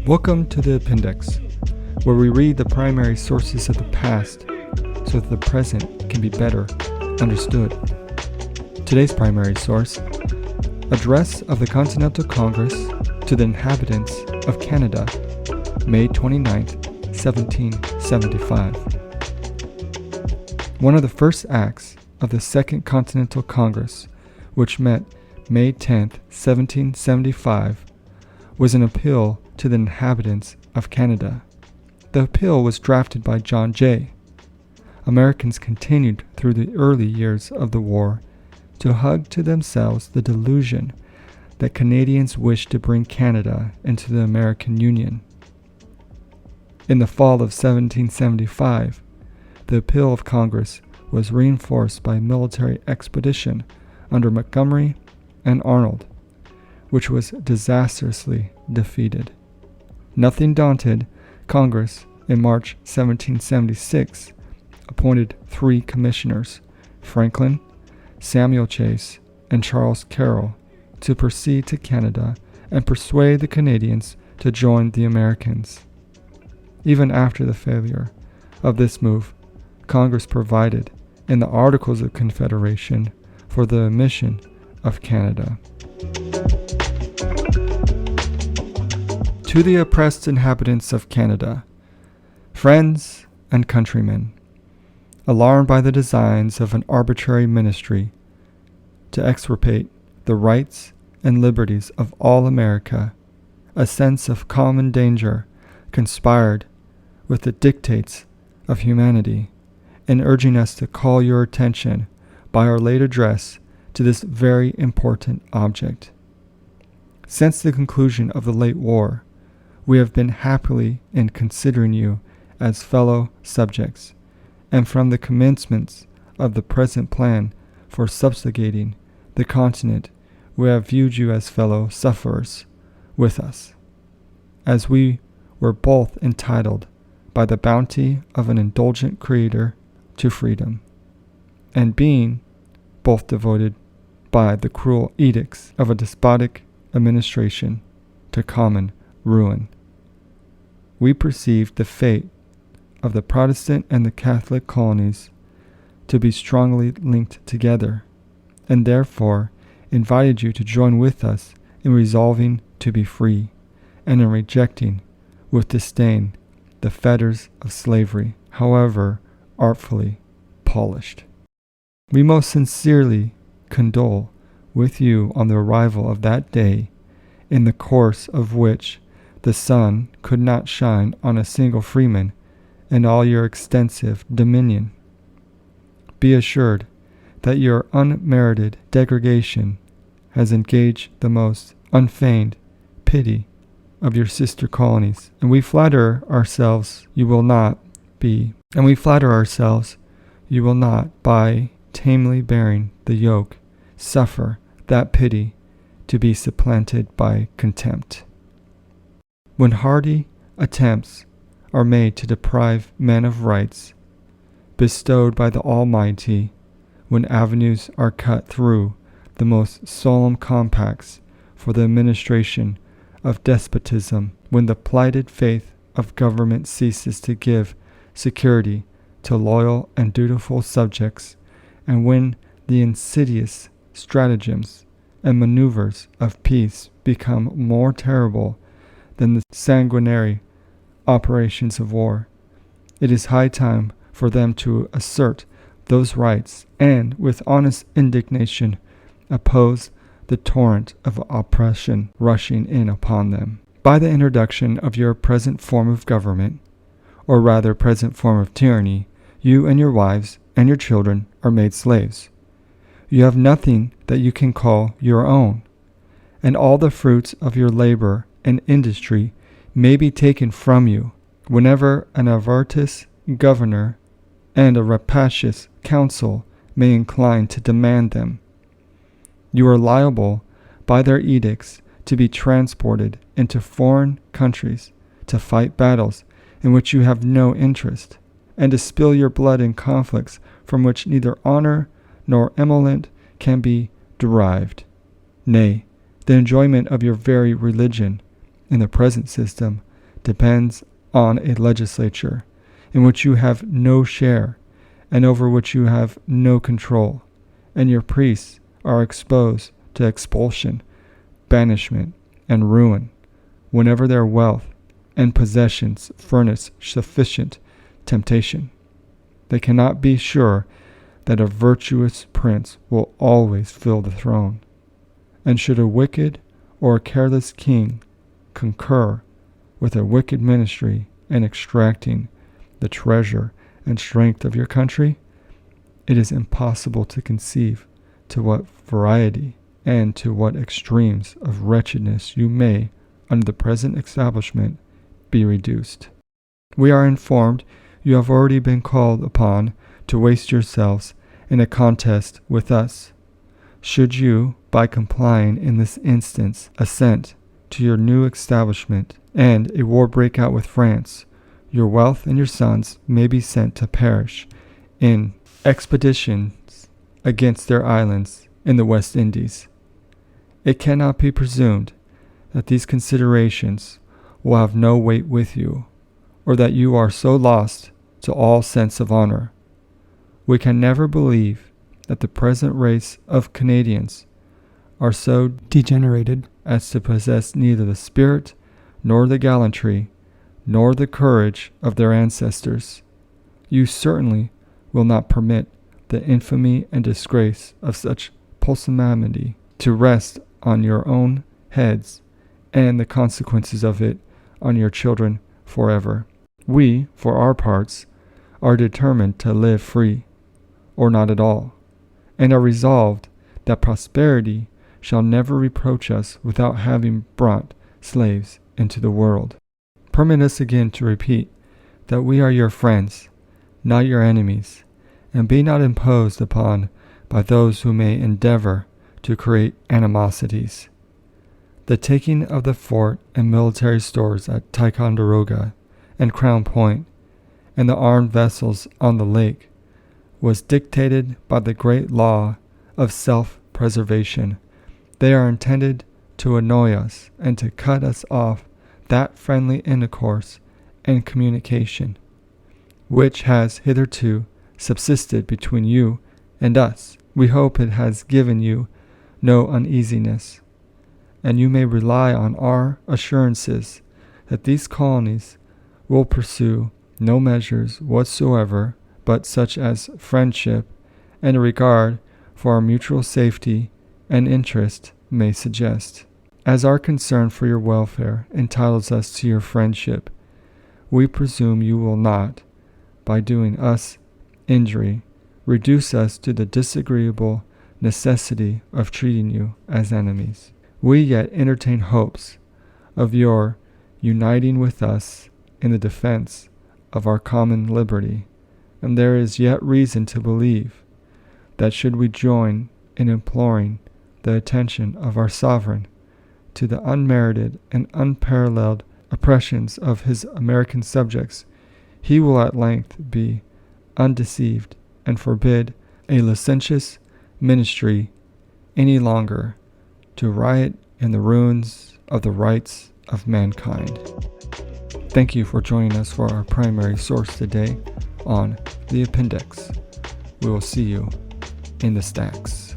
Welcome to the Appendix, where we read the primary sources of the past so that the present can be better understood. Today's primary source, Address of the Continental Congress to the Inhabitants of Canada, May 29, 1775. One of the first acts of the Second Continental Congress, which met May 10, 1775, was an appeal to the inhabitants of Canada. The appeal was drafted by John Jay. Americans continued through the early years of the war to hug to themselves the delusion that Canadians wished to bring Canada into the American Union. In the fall of 1775, the appeal of Congress was reinforced by a military expedition under Montgomery and Arnold, which was disastrously defeated. Nothing daunted, Congress, in March 1776, appointed 3 commissioners, Franklin, Samuel Chase, and Charles Carroll, to proceed to Canada and persuade the Canadians to join the Americans. Even after the failure of this move, Congress provided in the Articles of Confederation for the admission of Canada. To the oppressed inhabitants of Canada, friends and countrymen, alarmed by the designs of an arbitrary ministry to extirpate the rights and liberties of all America, a sense of common danger conspired with the dictates of humanity in urging us to call your attention by our late address to this very important object. Since the conclusion of the late war, we have been happily in considering you as fellow subjects, and from the commencement of the present plan for subjugating the continent, we have viewed you as fellow sufferers with us, as we were both entitled by the bounty of an indulgent Creator to freedom, and being both devoted by the cruel edicts of a despotic administration to common ruin. We perceived the fate of the Protestant and the Catholic colonies to be strongly linked together, and therefore invited you to join with us in resolving to be free, and in rejecting with disdain the fetters of slavery, however artfully polished. We most sincerely condole with you on the arrival of that day, in the course of which the sun could not shine on a single freeman in all your extensive dominion. Be assured that your unmerited degradation has engaged the most unfeigned pity of your sister colonies, and we flatter ourselves you will not, by tamely bearing the yoke, suffer that pity to be supplanted by contempt. When hardy attempts are made to deprive men of rights bestowed by the Almighty, when avenues are cut through the most solemn compacts for the administration of despotism, when the plighted faith of government ceases to give security to loyal and dutiful subjects, and when the insidious stratagems and maneuvers of peace become more terrible than the sanguinary operations of war, it is high time for them to assert those rights and, with honest indignation, oppose the torrent of oppression rushing in upon them. By the introduction of your present form of government, or rather present form of tyranny, you and your wives and your children are made slaves. You have nothing that you can call your own, and all the fruits of your labor and industry may be taken from you whenever an avaricious governor and a rapacious council may incline to demand them. You are liable by their edicts to be transported into foreign countries to fight battles in which you have no interest, and to spill your blood in conflicts from which neither honor nor emolument can be derived. Nay, the enjoyment of your very religion in the present system depends on a legislature in which you have no share and over which you have no control, and your priests are exposed to expulsion, banishment, and ruin whenever their wealth and possessions furnish sufficient temptation. They cannot be sure that a virtuous prince will always fill the throne. And should a wicked or a careless king concur with a wicked ministry in extracting the treasure and strength of your country, it is impossible to conceive to what variety and to what extremes of wretchedness you may, under the present establishment, be reduced. We are informed you have already been called upon to waste yourselves in a contest with us. Should you, by complying in this instance, assent to your new establishment, and a war break out with France, your wealth and your sons may be sent to perish in expeditions against their islands in the West Indies. It cannot be presumed that these considerations will have no weight with you, or that you are so lost to all sense of honor. We can never believe that the present race of Canadians are so degenerated as to possess neither the spirit, nor the gallantry, nor the courage of their ancestors. You certainly will not permit the infamy and disgrace of such pusillanimity to rest on your own heads, and the consequences of it on your children forever. We, for our parts, are determined to live free, or not at all, and are resolved that prosperity shall never reproach us without having brought slaves into the world. Permit us again to repeat that we are your friends, not your enemies, and be not imposed upon by those who may endeavor to create animosities. The taking of the fort and military stores at Ticonderoga and Crown Point, and the armed vessels on the lake, was dictated by the great law of self-preservation. They are intended to annoy us and to cut us off that friendly intercourse and communication which has hitherto subsisted between you and us. We hope it has given you no uneasiness, and you may rely on our assurances that these colonies will pursue no measures whatsoever but such as friendship and a regard for our mutual safety and interest may suggest. As our concern for your welfare entitles us to your friendship, we presume you will not, by doing us injury, reduce us to the disagreeable necessity of treating you as enemies. We yet entertain hopes of your uniting with us in the defense of our common liberty, and there is yet reason to believe that should we join in imploring the attention of our sovereign to the unmerited and unparalleled oppressions of his American subjects, he will at length be undeceived and forbid a licentious ministry any longer to riot in the ruins of the rights of mankind. Thank you for joining us for our primary source today on the appendix. We will see you in the stacks.